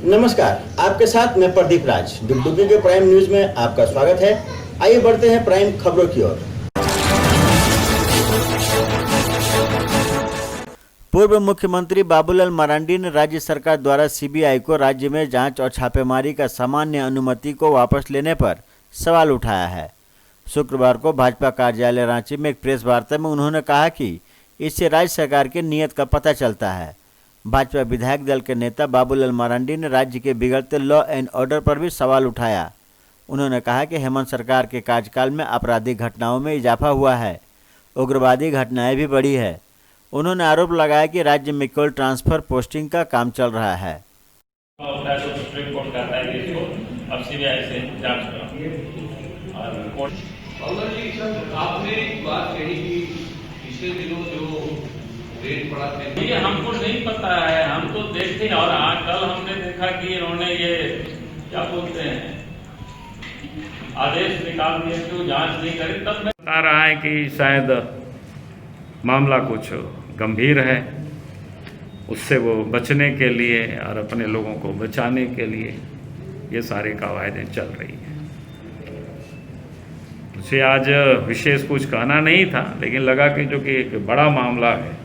नमस्कार, आपके साथ मैं प्रदीप राज। दुगदुगी के प्राइम न्यूज में आपका स्वागत है। आइए बढ़ते हैं प्राइम खबरों की ओर। पूर्व मुख्यमंत्री बाबूलाल मरांडी ने राज्य सरकार द्वारा सीबीआई को राज्य में जांच और छापेमारी का सामान्य अनुमति को वापस लेने पर सवाल उठाया है। शुक्रवार को भाजपा कार्यालय रांची में एक प्रेस वार्ता में उन्होंने कहा कि इससे राज्य सरकार की नीयत का पता चलता है। भाजपा विधायक दल के नेता बाबूलाल मरांडी ने राज्य के बिगड़ते लॉ एंड ऑर्डर पर भी सवाल उठाया। उन्होंने कहा कि हेमंत सरकार के कार्यकाल में आपराधिक घटनाओं में इजाफा हुआ है, उग्रवादी घटनाएं भी बढ़ी है। उन्होंने आरोप लगाया कि राज्य में केवल ट्रांसफर पोस्टिंग का काम चल रहा है। सुप्रीम कोर्ट कहता है कि इसको अब सीबीआई से जांच करो और कोर्ट। आपने एक बात कही कि पिछले दिनों जो रेट बढ़ा थे, ये हमको नहीं पता है। हम तो देखते हैं और आज कल हमने देखा कि इन्होंने ये क्या बोलते हैं आदेश निकाल दिए कि वो जांच नहीं करे। तब मैं बता रहा है कि शायद मामला कुछ गंभीर है, उससे वो बचने के लिए और अपने लोगों को बचाने के लिए ये सारी कवायदें चल रही हैं। मुझे आज विशेष कुछ कहना नहीं था, लेकिन लगा कि जो कि एक बड़ा मामला है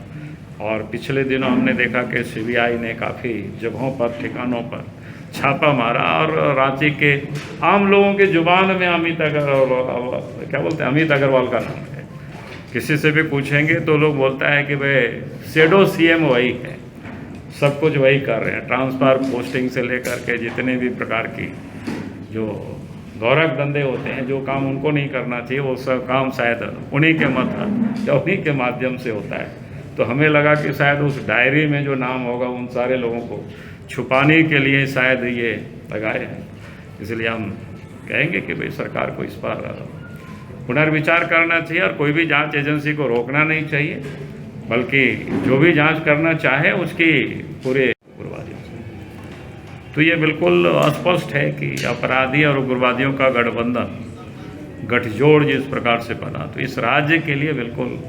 और पिछले दिनों हमने देखा कि सीबीआई ने काफ़ी जगहों पर, ठिकानों पर छापा मारा और रांची के आम लोगों के जुबान में अमित अग्रवाल का नाम है। किसी से भी पूछेंगे तो लोग बोलता है कि भाई शेडो सीएम वही है, सब कुछ वही कर रहे हैं। ट्रांसफर पोस्टिंग से लेकर के जितने भी प्रकार की जो गौरव धंधे होते हैं, जो काम उनको नहीं करना चाहिए, वो सब काम शायद उन्हीं के मत या उन्हीं के माध्यम से होता है। तो हमें लगा कि शायद उस डायरी में जो नाम होगा उन सारे लोगों को छुपाने के लिए शायद ये लगाए हैं। इसलिए हम कहेंगे कि भाई सरकार को इस पर पुनर्विचार करना चाहिए और कोई भी जांच एजेंसी को रोकना नहीं चाहिए, बल्कि जो भी जांच करना चाहे उसकी पूरे उग्रवादियों से। तो ये बिल्कुल स्पष्ट है कि अपराधी और उग्रवादियों का गठबंधन, गठजोड़ जिस प्रकार से बना, तो इस राज्य के लिए बिल्कुल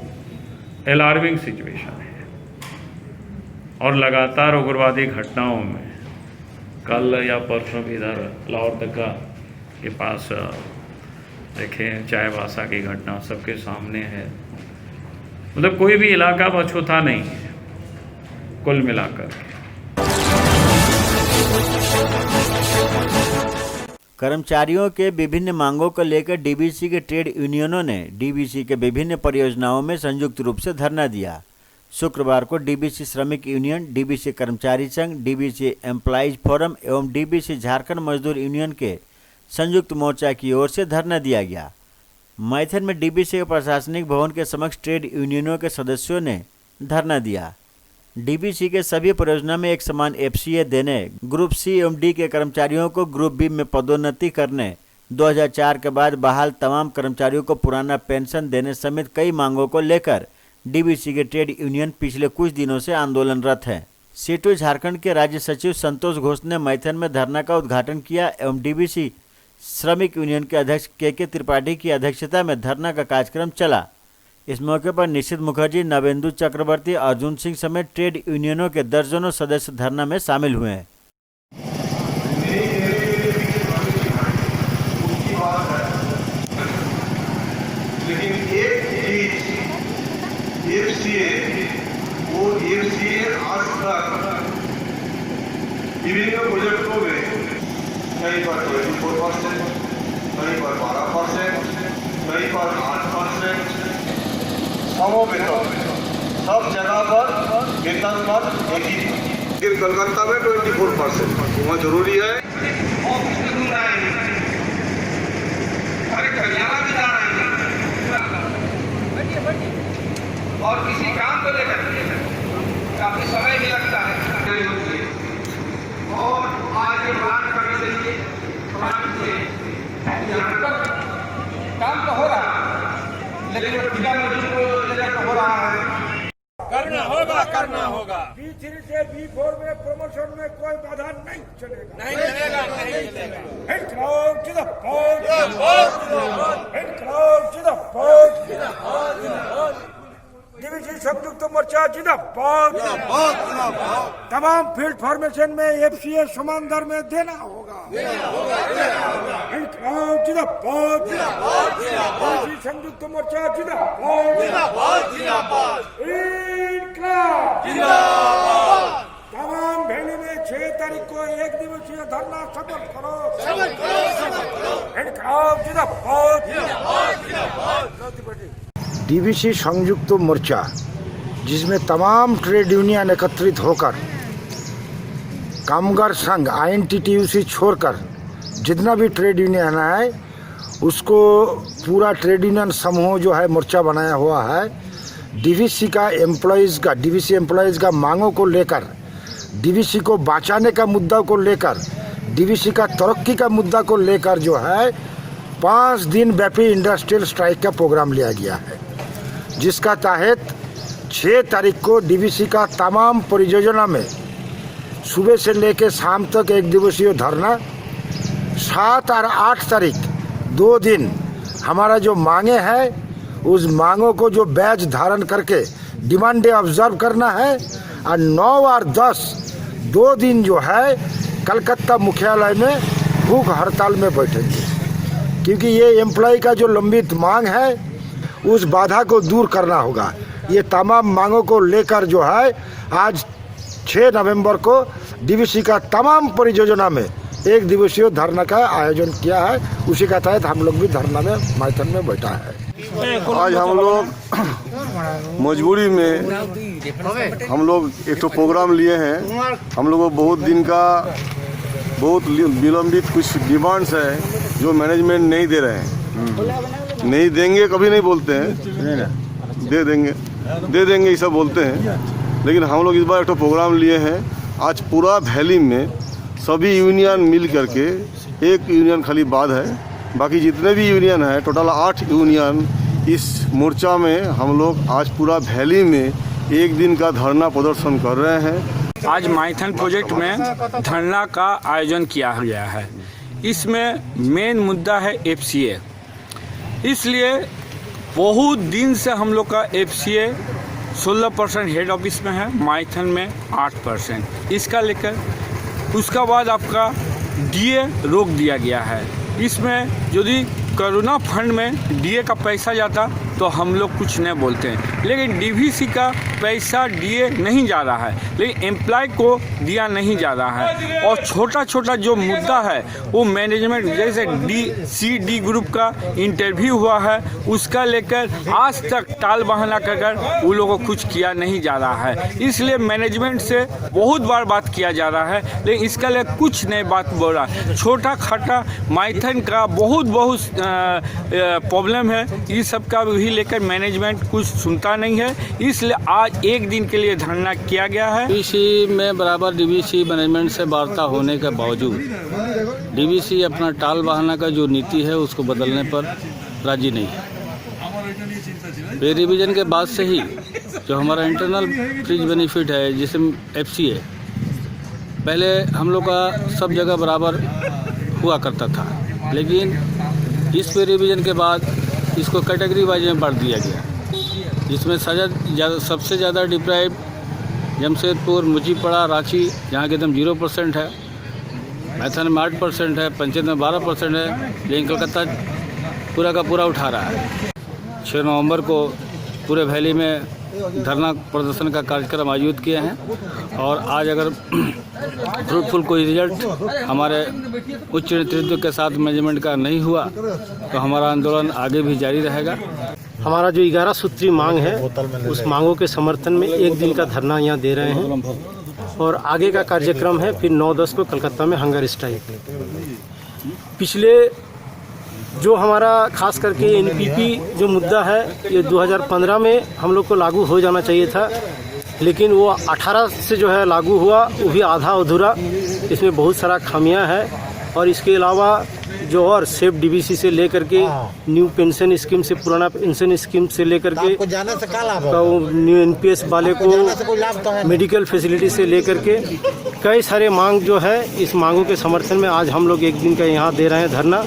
अलार्मिंग सिचुएशन है। और लगातार उग्रवादी घटनाओं में कल या परसों भी इधर लाहौर दक्का के पास देखें, चायबासा की घटना सबके सामने है। मतलब कोई भी इलाका अछूता नहीं है कुल मिलाकर के। कर्मचारियों के विभिन्न मांगों को लेकर डीबीसी के ट्रेड यूनियनों ने डीबीसी के विभिन्न परियोजनाओं में संयुक्त रूप से धरना दिया। शुक्रवार को डीबीसी श्रमिक यूनियन, डीबीसी कर्मचारी संघ, डीबीसी एम्प्लॉइज फोरम एवं डीबीसी झारखंड मजदूर यूनियन के संयुक्त मोर्चा की ओर से धरना दिया गया। मैथन में डीबीसी के प्रशासनिक भवन के समक्ष ट्रेड यूनियनों के सदस्यों ने धरना दिया। डीबीसी के सभी परियोजना में एक समान एफसीए देने, ग्रुप सी एवं डी के कर्मचारियों को ग्रुप बी में पदोन्नति करने, 2004 के बाद बहाल तमाम कर्मचारियों को पुराना पेंशन देने समेत कई मांगों को लेकर डीबीसी के ट्रेड यूनियन पिछले कुछ दिनों से आंदोलनरत है। सीटू झारखंड के राज्य सचिव संतोष घोष ने मैथन में धरना का उद्घाटन किया एवं डीबीसी श्रमिक यूनियन के अध्यक्ष के त्रिपाठी की अध्यक्षता में धरना का कार्यक्रम चला। इस मौके पर निशित मुखर्जी, नवेंदु चक्रवर्ती, अर्जुन सिंह समेत ट्रेड यूनियनों के दर्जनों सदस्य धरना में शामिल हुए हैं। लेकिन एक एफसीए आज तक विभिन्न प्रोजेक्टों में कहीं पर 24%, कहीं पर 12%, कहीं पर 8%, सब जगह पर वेतन पर एक ही। लेकिन कलकत्ता में 24%, वहाँ जरूरी है। और किसी काम को लेकर काफी समय भी लगता है और आज ये प्लान करने के लिए यहाँ पर काम तो हो रहा है, लेकिन ठिका मजदूर को लेकर हो रहा है। करना होगा। B3 से B4 में प्रमोशन में कोई बाधा नहीं चलेगा। नहीं चलेगा। इनकलाब जिंदाबाद। इनकलाब जिंदाबाद। डीबीसी संयुक्त मोर्चा जिंदाबाद। तमाम फील्ड फॉर्मेशन में एफसीए समान दर में देना होगा। इनकलाब जिंदाबाद। ओबीसी संयुक्त मोर्चा जिंदाबाद। इनकलाब तमाम वैली में 6 तारीख को 1 दिवसीय धरना सफल करो। इनकलाब जिंदाबाद। डीबीसी संयुक्त मोर्चा, जिसमें तमाम ट्रेड यूनियन एकत्रित होकर कामगार संघ आईएनटीटीयूसी छोड़कर जितना भी ट्रेड यूनियन है उसको पूरा ट्रेड यूनियन समूह जो है मोर्चा बनाया हुआ है। डीबीसी एम्प्लॉयज़ का मांगों को लेकर, डीबीसी को बचाने का मुद्दा को लेकर, डीबीसी का तरक्की का मुद्दा को लेकर जो है 5 दिन व्यापी इंडस्ट्रियल स्ट्राइक का प्रोग्राम लिया गया है, जिसका तहत 6 तारीख को डीबीसी का तमाम परियोजना में सुबह से लेकर शाम तक 1 दिवसीय धरना, 7 और 8 तारीख 2 दिन हमारा जो मांगे हैं उस मांगों को जो बैच धारण करके डिमांड डे ऑब्जर्व करना है, और 9 और 10 2 दिन जो है कलकत्ता मुख्यालय में भूख हड़ताल में बैठेंगे, क्योंकि ये एम्प्लॉय का जो लंबित मांग है उस बाधा को दूर करना होगा। ये तमाम मांगों को लेकर जो है आज 6 नवंबर को डीबीसी का तमाम परियोजना में 1 दिवसीय धरना का आयोजन किया है। उसी का तहत हम लोग भी धरना में मैदान में बैठा है। आज हम लोग मजबूरी में हम लोग एक तो प्रोग्राम लिए हैं। हम लोगों को बहुत दिन का बहुत विलंबित कुछ डिमांड्स है जो मैनेजमेंट नहीं दे रहे हैं। नहीं देंगे कभी नहीं बोलते हैं, दे देंगे ये सब बोलते हैं, लेकिन हम लोग इस बार एक तो प्रोग्राम लिए हैं। आज पूरा वैली में सभी यूनियन मिल करके, एक यूनियन खाली बाद है, बाकी जितने भी यूनियन है टोटल 8 यूनियन इस मोर्चा में हम लोग आज पूरा वैली में 1 दिन का धरना प्रदर्शन कर रहे हैं। आज माइथन प्रोजेक्ट में धरना का आयोजन किया गया है। इसमें मेन मुद्दा है एफसीए। इसलिए बहुत दिन से हम लोग का एफसीए 16% हेड ऑफिस में है, माइथन में 8%। इसका लेकर उसका बाद आपका डीए रोक दिया गया है। इसमें यदि कोरोना फंड में डीए का पैसा जाता तो हम लोग कुछ नहीं बोलते हैं, लेकिन डीबीसी का पैसा डीए नहीं जा रहा है, लेकिन एम्प्लॉय को दिया नहीं जा रहा है। और छोटा छोटा जो मुद्दा है वो मैनेजमेंट, जैसे डी ग्रुप का इंटरव्यू हुआ है, उसका लेकर आज तक टाल बहाना कर वो लोगों को कुछ किया नहीं जा रहा है। इसलिए मैनेजमेंट से बहुत बार बात किया जा रहा है, लेकिन इसका लिए कुछ नहीं बात बोला। छोटा खाटा माइथन का बहुत प्रॉब्लम है, इस सब का भी लेकर मैनेजमेंट कुछ सुनता नहीं है। इसलिए आज 1 दिन के लिए धरना किया गया है। डीबीसी में बराबर डीबीसी मैनेजमेंट से वार्ता होने के बावजूद डीबीसी अपना टाल बहाना का जो नीति है उसको बदलने पर राजी नहीं है। पे रिवीजन के बाद से ही जो हमारा इंटरनल फ्रिज बेनिफिट है, जिसे एफसीए, पहले हम लोग का सब जगह बराबर हुआ करता था, लेकिन इस पे रिवीजन के बाद इसको कैटेगरी वाइज में बांट दिया गया, जिसमें सबसे ज़्यादा डिप्राइव जमशेदपुर, मुजीपड़ा, रांची, जहाँ के एकदम 0% है, मैथन में 8% है, पंचायत में 12% है, लेकिन कलकत्ता पूरा का पूरा उठा रहा है। 6 नवंबर को पूरे वैली में धरना प्रदर्शन का कार्यक्रम आयोजित किए हैं, और आज अगर फ्रूटफुल कोई रिजल्ट हमारे उच्च नेतृत्व के साथ मैनेजमेंट का नहीं हुआ तो हमारा आंदोलन आगे भी जारी रहेगा। हमारा जो 11 सूत्री मांग है उस मांगों के समर्थन में 1 दिन का धरना यहाँ दे रहे हैं, और आगे का कार्यक्रम है फिर 9-10 को कलकत्ता में हंगर स्ट्राइक। पिछले जो हमारा खास करके एनपीपी जो मुद्दा है, ये 2015 में हम लोग को लागू हो जाना चाहिए था, लेकिन वो 18 से जो है लागू हुआ, वो भी आधा अधूरा। इसमें बहुत सारा खामियां है, और इसके अलावा जो और सेफ डीबीसी से लेकर के न्यू पेंशन स्कीम से, पुराना पेंशन स्कीम से लेकर के न्यू एनपीएस वाले को मेडिकल फैसिलिटी से लेकर के कई सारे मांग जो है, इस मांगों के समर्थन में आज हम लोग 1 दिन का यहाँ दे रहे हैं धरना।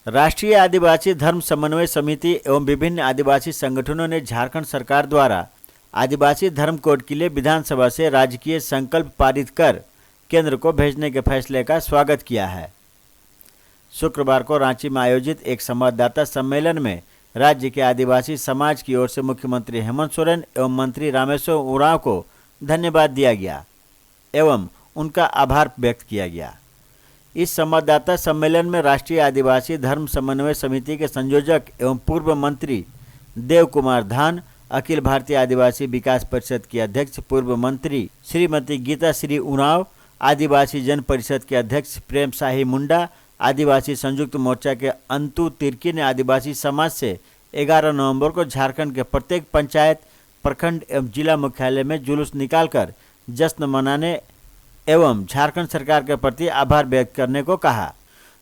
राष्ट्रीय आदिवासी धर्म समन्वय समिति एवं विभिन्न आदिवासी संगठनों ने झारखंड सरकार द्वारा आदिवासी धर्म कोड के लिए विधानसभा से राजकीय संकल्प पारित कर केंद्र को भेजने के फैसले का स्वागत किया है। शुक्रवार को रांची में आयोजित एक संवाददाता सम्मेलन में राज्य के आदिवासी समाज की ओर से मुख्यमंत्री हेमंत सोरेन एवं मंत्री रामेश्वर उरांव को धन्यवाद दिया गया एवं उनका आभार व्यक्त किया गया। इस संवाददाता सम्मेलन में राष्ट्रीय आदिवासी धर्म समन्वय समिति के संयोजक एवं पूर्व मंत्री देव कुमार धान, अखिल भारतीय आदिवासी विकास परिषद की अध्यक्ष पूर्व मंत्री श्रीमती गीता श्री उरांव, आदिवासी जन परिषद के अध्यक्ष प्रेम शाही मुंडा, आदिवासी संयुक्त मोर्चा के अंतु तिर्की ने आदिवासी समाज से 11 नवंबर को झारखंड के प्रत्येक पंचायत, प्रखंड एवं जिला मुख्यालय में जुलूस निकालकर जश्न मनाने एवं झारखंड सरकार के प्रति आभार व्यक्त करने को कहा।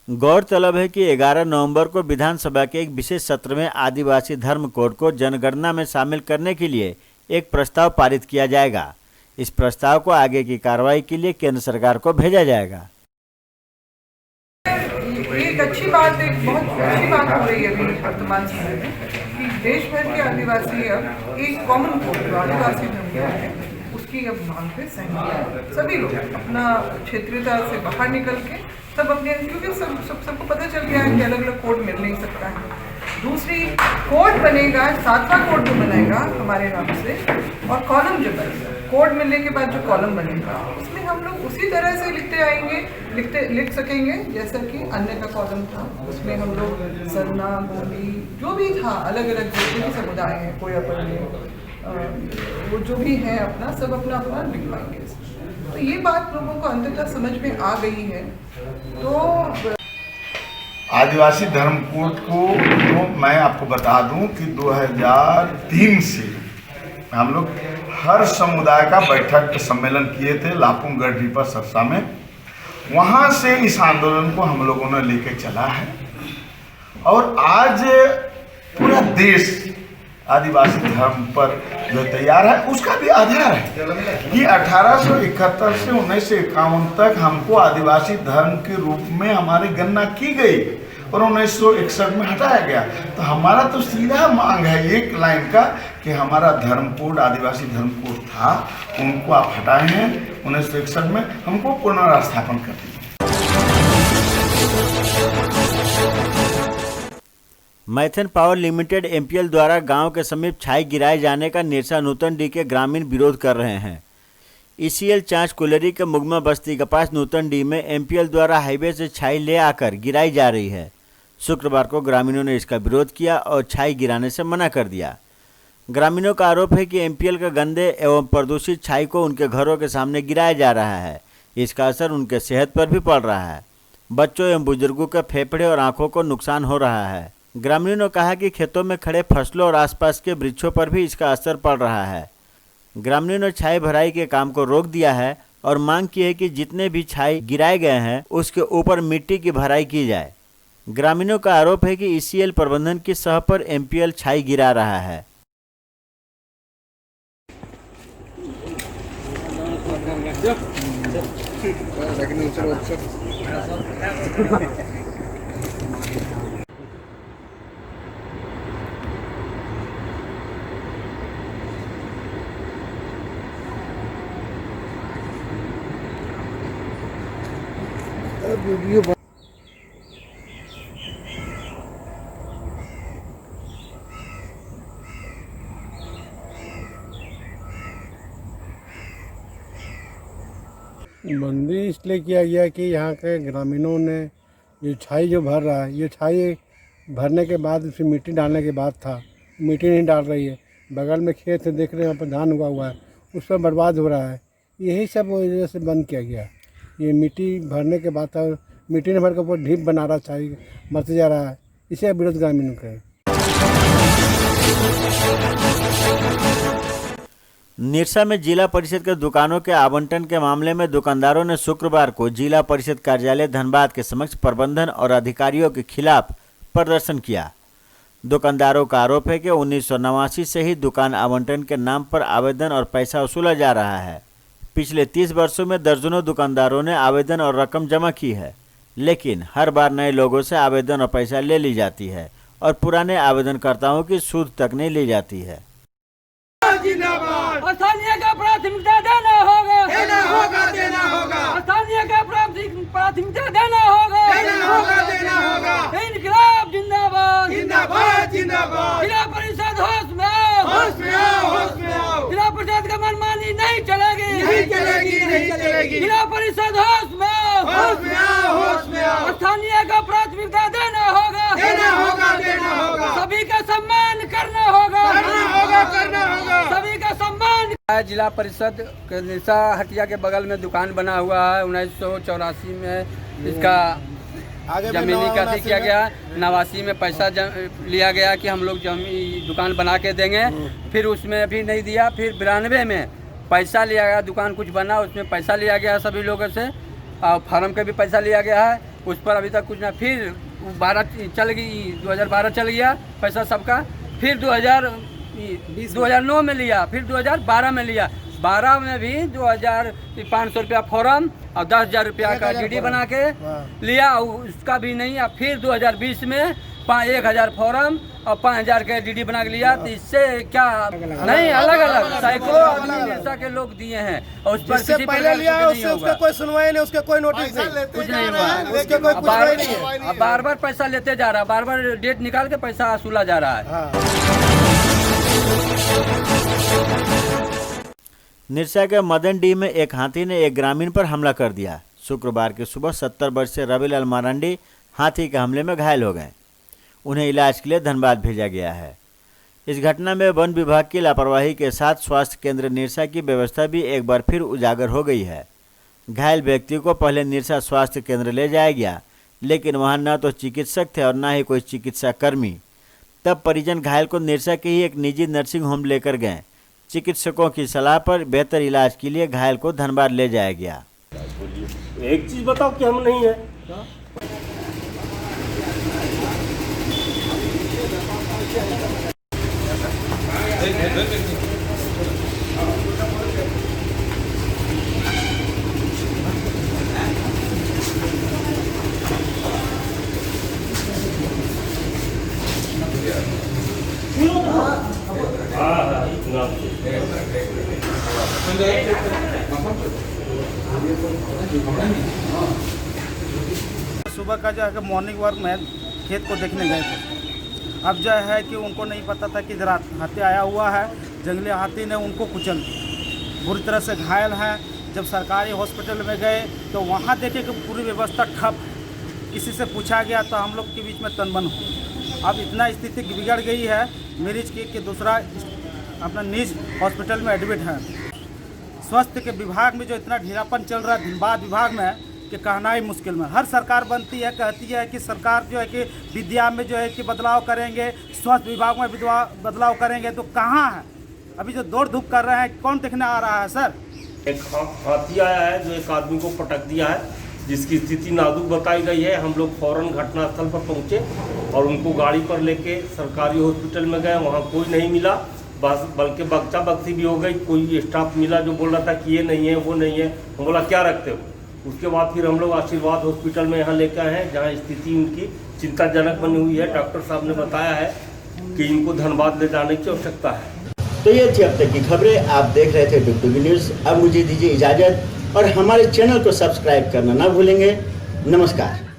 गौरतलब है कि 11 नवंबर को विधानसभा के एक विशेष सत्र में आदिवासी धर्म कोड को जनगणना में शामिल करने के लिए एक प्रस्ताव पारित किया जाएगा। इस प्रस्ताव को आगे की कार्रवाई के लिए केंद्र सरकार को भेजा जाएगा। एक अच्छी बात, एक बहुत अच्छी बात हो रही है अभी वर्तमान समय में कि देश भर के आदिवासी अब एक कॉमन कोड जो आदिवासी धर्म कोड है उसकी अब मांग पे सहमत है। सभी लोग अपना क्षेत्रीयता से बाहर निकल के सब अपने, क्योंकि सबको पता चल गया है कि अलग अलग कोड मिल नहीं सकता है। दूसरी कोड बनेगा, 7वां कोड जो बनेगा हमारे नाम से, और कॉलम जो बनेगा, कोड मिलने के बाद जो कॉलम बनेगा उसमें हम लोग उसी तरह से लिखते आएंगे, लिख सकेंगे जैसा कि अन्य का कॉलम था। उसमें हम लोग सरना, बोली, जो भी था, अलग अलग जो भी समुदाय है, कोई अपन वो जो भी है अपना सब अपना अपना लिख पाएंगे। तो ये बात लोगों को अंततः समझ में आ गई है। तो आदिवासी धर्म कोड को तो मैं आपको बता दूं कि 2003 से हम लोग हर समुदाय का बैठक सम्मेलन किए थे लापुंगढ़ रिपर सरसा में। वहां से इस आंदोलन को हम लोगों ने लेके चला है और आज पूरा देश आदिवासी धर्म पर जो तैयार है उसका भी आधार है कि 1871 से 1951 तक हमको आदिवासी धर्म के रूप में हमारी गणना की गई और 1961 में हटाया गया। तो हमारा तो सीधा मांग है एक लाइन का कि हमारा धर्म कोड, आदिवासी धर्म कोड था, उनको आप हटाए हैं 1961 में, हमको पुनर्स्थापन कर दिया। मैथन पावर लिमिटेड एमपीएल द्वारा गांव के समीप छाई गिराए जाने का निरसा नूतन डी के ग्रामीण विरोध कर रहे हैं। ईसीएल चांच कुलेरी के मुगमा बस्ती के पास नूतन डी में एमपीएल द्वारा हाईवे से छाई ले आकर गिराई जा रही है। शुक्रवार को ग्रामीणों ने इसका विरोध किया और छाई गिराने से मना कर दिया। ग्रामीणों का आरोप है कि एमपीएल के गंदे एवं प्रदूषित छाई को उनके घरों के सामने गिराया जा रहा है। इसका असर उनके सेहत पर भी पड़ रहा है। बच्चों एवं बुजुर्गों के फेफड़े और आंखों को नुकसान हो रहा है। ग्रामीणों ने कहा कि खेतों में खड़े फसलों और आसपास के वृक्षों पर भी इसका असर पड़ रहा है। ग्रामीणों ने छाई भराई के काम को रोक दिया है और मांग की है कि जितने भी छाई गिराए गए हैं उसके ऊपर मिट्टी की भराई की जाए। ग्रामीणों का आरोप है कि ईसीएल प्रबंधन की सह पर एमपीएल छाई गिरा रहा है। बंदी इसलिए किया गया कि यहाँ के ग्रामीणों ने ये छाई जो भर रहा है, ये छाई भरने के बाद उसमें मिट्टी डालने के बाद था, मिट्टी नहीं डाल रही है। बगल में खेत है, देख रहे हैं, वहाँ पर धान उगा हुआ है, उस पर बर्बाद हो रहा है। यही सब वजह से बंद किया गया। ये मिट्टी भरने के बाद था, मिट्टी ने भर के ऊपर ढीप बना रहा, छाई मरते जा रहा है। इसे विरोध ग्रामीणों का है। निरसा में जिला परिषद के दुकानों के आवंटन के मामले में दुकानदारों ने शुक्रवार को जिला परिषद कार्यालय धनबाद के समक्ष प्रबंधन और अधिकारियों के खिलाफ प्रदर्शन किया। दुकानदारों का आरोप है कि 1989 से ही दुकान आवंटन के नाम पर आवेदन और पैसा वसूला जा रहा है। पिछले 30 वर्षों में दर्जनों दुकानदारों ने आवेदन और रकम जमा की है, लेकिन हर बार नए लोगों से आवेदन और पैसा ले ली जाती है और पुराने आवेदनकर्ताओं की सूद तक नहीं ली जाती है। स्थानीय का प्राथमिकता देना होगा, देना होगा, देना होगा। स्थानीय का प्राथमिकता देना होगा, देना होगा, देना होगा। इनकलाब जिंदाबाद, जिंदाबाद, जिंदाबाद। जिला परिषद होश में आओ, होश में आओ, होश में आओ। जिला परिषद का मनमानी नहीं चलेगी, नहीं चलेगी, नहीं चलेगी। जिला परिषद होश में आओ, होश में आओ, होश में आओ। स्थानीय का प्राथमिकता देना होगा, देना होगा, देना होगा। सभी का सम्मान करना होगा, करना होगा, करना होगा। सभी का सम्मान। जिला परिषद के निशा हटिया के बगल में दुकान बना हुआ है। 1984 में इसका जमीनी कसी किया गया। 89 में पैसा लिया गया कि हम लोग दुकान बना के देंगे, फिर उसमें भी नहीं दिया। फिर 92 में पैसा लिया गया, दुकान कुछ बना, उसमें पैसा लिया गया सभी लोगों से, और फार्म के भी पैसा लिया गया है, उस पर अभी तक कुछ ना। फिर 2012 चल गया पैसा सबका। फिर 2009 में लिया, फिर 2012 में लिया। 12 में भी 2500 रुपया फॉर्म और 10,000 रुपया का डीडी बना के लिया, उसका भी नहीं। और फिर 2020 में 1000 फॉर्म और 5000 का डीडी बना के लिया। तो इससे क्या नहीं, अलग अलग सैकड़ों आदमी निरसा के लोग दिए हैं, और उस पर किसी पहले लिया उसका कोई सुनवाई नहीं, उसका कोई नोटिस नहीं, कुछ नहीं हुआ। बार बार पैसा लेते जा रहा है, बार बार डेट निकाल के पैसा वसूला जा रहा है। निरसा के मदन डी में एक हाथी ने एक ग्रामीण पर हमला कर दिया। शुक्रवार की सुबह 70 वर्षीय रविलाल मारंडी हाथी के हमले में घायल हो गए। उन्हें इलाज के लिए धनबाद भेजा गया है। इस घटना में वन विभाग की लापरवाही के साथ स्वास्थ्य केंद्र निरसा की व्यवस्था भी एक बार फिर उजागर हो गई है। घायल व्यक्ति को पहले निरसा स्वास्थ्य केंद्र ले जाया गया, लेकिन वहां न तो चिकित्सक थे और न ही कोई चिकित्सा कर्मी। तब परिजन घायल को निरसा के ही एक निजी नर्सिंग होम लेकर गए। चिकित्सकों की सलाह पर बेहतर इलाज के लिए घायल को धनबाद ले जाया गया। एक चीज बताओ कि हम नहीं है। सुबह का जो है कि मॉर्निंग वॉक में खेत को देखने गए थे। अब जो है कि उनको नहीं पता था कि हाथी आया हुआ है। जंगली हाथी ने उनको कुचल दिया, बुरी तरह से घायल हैं। जब सरकारी हॉस्पिटल में गए तो वहाँ देखे कि पूरी व्यवस्था ठप है। किसी से पूछा गया तो हम लोग के बीच में तनमन हो। अब इतना स्थिति बिगड़ गई है मरीज की कि दूसरा अपना निज हॉस्पिटल में एडमिट है। स्वास्थ्य के विभाग में जो इतना ढीलापन चल रहा है धनबाद विभाग में कि कहना ही मुश्किल में। हर सरकार बनती है, कहती है कि सरकार जो है कि विद्या में जो है कि बदलाव करेंगे, स्वास्थ्य विभाग में बदलाव करेंगे, तो कहाँ है? अभी जो दौड़ धूप कर रहे हैं कौन देखने आ रहा है सर? एक हाथी आया है जो एक आदमी को पटक दिया है, जिसकी स्थिति नाजुक बताई गई है। हम लोग फौरन घटनास्थल पर पहुंचे और उनको गाड़ी पर लेके सरकारी हॉस्पिटल में गए। वहाँ कोई नहीं मिला, बस बल्कि बक्चा बक्सी भी हो गई। कोई स्टाफ मिला जो बोल रहा था कि ये नहीं है, वो नहीं है। हम बोला क्या रखते हो? उसके बाद फिर हम लोग आशीर्वाद हॉस्पिटल में यहाँ लेकर आए हैं, जहाँ स्थिति उनकी चिंताजनक बनी हुई है। डॉक्टर साहब ने बताया है कि इनको धनबाद ले जाने की आवश्यकता है। तो ये थी अब तक की खबरें। आप देख रहे थे डुगडुगी न्यूज़। अब मुझे दीजिए इजाज़त और हमारे चैनल को सब्सक्राइब करना ना भूलेंगे। नमस्कार।